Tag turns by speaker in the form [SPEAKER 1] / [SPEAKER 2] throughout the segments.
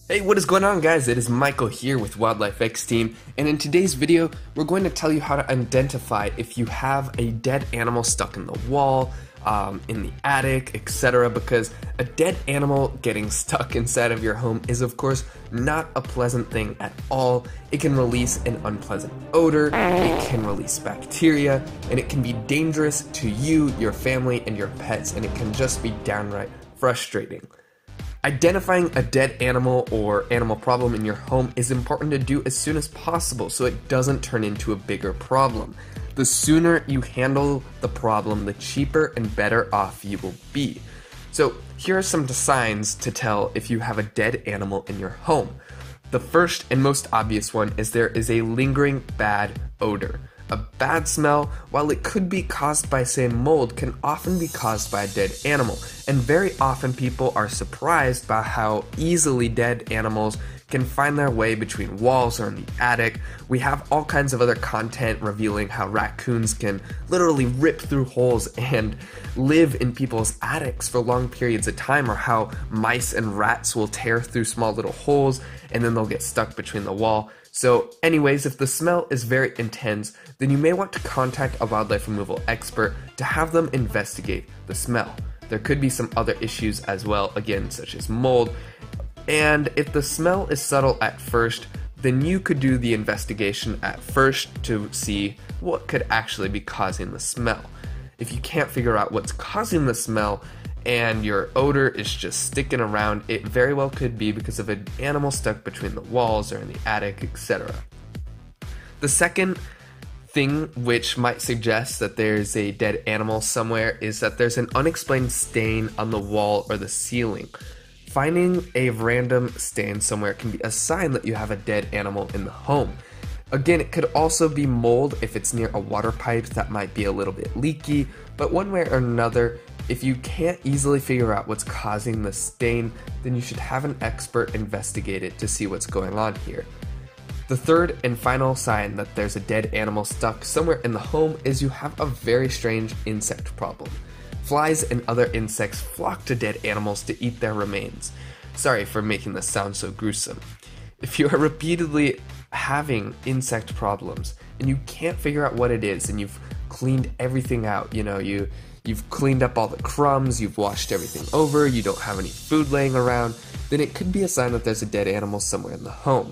[SPEAKER 1] Hey, what is going on, guys? It is Michael here with Wildlife X Team, and in today's video, we're going to tell you how to identify if you have a dead animal stuck in the wall, in the attic, etc. Because a dead animal getting stuck inside of your home is, of course, not a pleasant thing at all. It can release an unpleasant odor, it can release bacteria, and it can be dangerous to you, your family, and your pets, and it can just be downright frustrating. Identifying a dead animal or animal problem in your home is important to do as soon as possible so it doesn't turn into a bigger problem. The sooner you handle the problem, the cheaper and better off you will be. So here are some signs to tell if you have a dead animal in your home. The first and most obvious one is there is a lingering bad odor. A bad smell, while it could be caused by, say, mold, can often be caused by a dead animal, and very often people are surprised by how easily dead animals can find their way between walls or in the attic. We have all kinds of other content revealing how raccoons can literally rip through holes and live in people's attics for long periods of time, or how mice and rats will tear through small little holes and then they'll get stuck between the wall. So anyways, if the smell is very intense, then you may want to contact a wildlife removal expert to have them investigate the smell. There could be some other issues as well, again, such as mold. And if the smell is subtle at first, then you could do the investigation at first to see what could actually be causing the smell. If you can't figure out what's causing the smell, and your odor is just sticking around, it very well could be because of an animal stuck between the walls or in the attic, etc. The second thing which might suggest that there's a dead animal somewhere is that there's an unexplained stain on the wall or the ceiling. Finding a random stain somewhere can be a sign that you have a dead animal in the home. Again, it could also be mold if it's near a water pipe that might be a little bit leaky, but one way or another, if you can't easily figure out what's causing the stain, then you should have an expert investigate it to see what's going on here. The third and final sign that there's a dead animal stuck somewhere in the home is you have a very strange insect problem. Flies and other insects flock to dead animals to eat their remains. Sorry for making this sound so gruesome. If you are repeatedly having insect problems and you can't figure out what it is, and you've cleaned everything out, you've cleaned up all the crumbs, you've washed everything over, you don't have any food laying around, then it could be a sign that there's a dead animal somewhere in the home.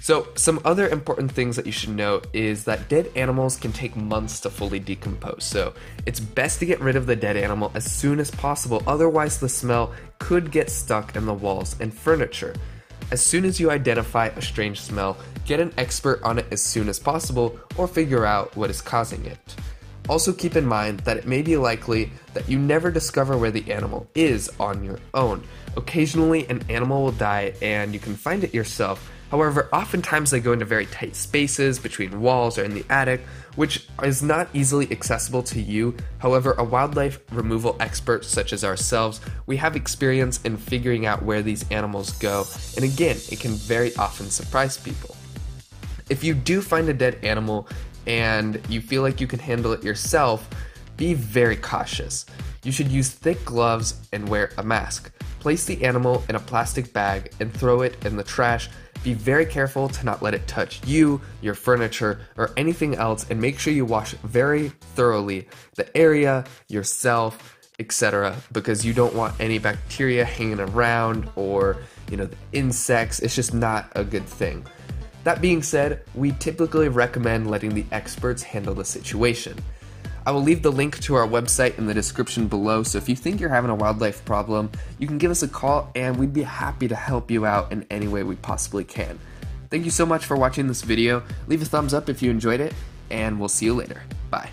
[SPEAKER 1] So some other important things that you should know is that dead animals can take months to fully decompose, so it's best to get rid of the dead animal as soon as possible, otherwise the smell could get stuck in the walls and furniture. As soon as you identify a strange smell, get an expert on it as soon as possible or figure out what is causing it. Also keep in mind that it may be likely that you never discover where the animal is on your own. Occasionally an animal will die and you can find it yourself. However, oftentimes they go into very tight spaces between walls or in the attic, which is not easily accessible to you. However, a wildlife removal expert such as ourselves, we have experience in figuring out where these animals go, and again, it can very often surprise people. If you do find a dead animal and you feel like you can handle it yourself, be very cautious. You should use thick gloves and wear a mask. Place the animal in a plastic bag and throw it in the trash. Be very careful to not let it touch you, your furniture, or anything else, and make sure you wash very thoroughly the area, yourself, etc. because you don't want any bacteria hanging around or, the insects. It's just not a good thing. That being said, we typically recommend letting the experts handle the situation. I will leave the link to our website in the description below, so if you think you're having a wildlife problem, you can give us a call and we'd be happy to help you out in any way we possibly can. Thank you so much for watching this video. Leave a thumbs up if you enjoyed it, and we'll see you later. Bye.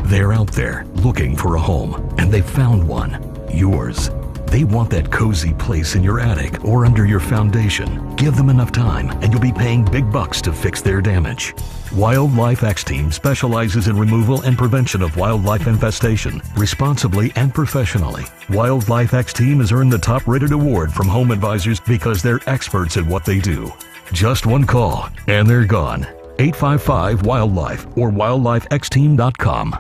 [SPEAKER 2] They're out there looking for a home, and they found one. Yours. They want that cozy place in your attic or under your foundation. Give them enough time and you'll be paying big bucks to fix their damage. Wildlife X Team specializes in removal and prevention of wildlife infestation, responsibly and professionally. Wildlife X Team has earned the top-rated award from Home Advisors because they're experts at what they do. Just one call and they're gone. 855-WILDLIFE or wildlifexteam.com.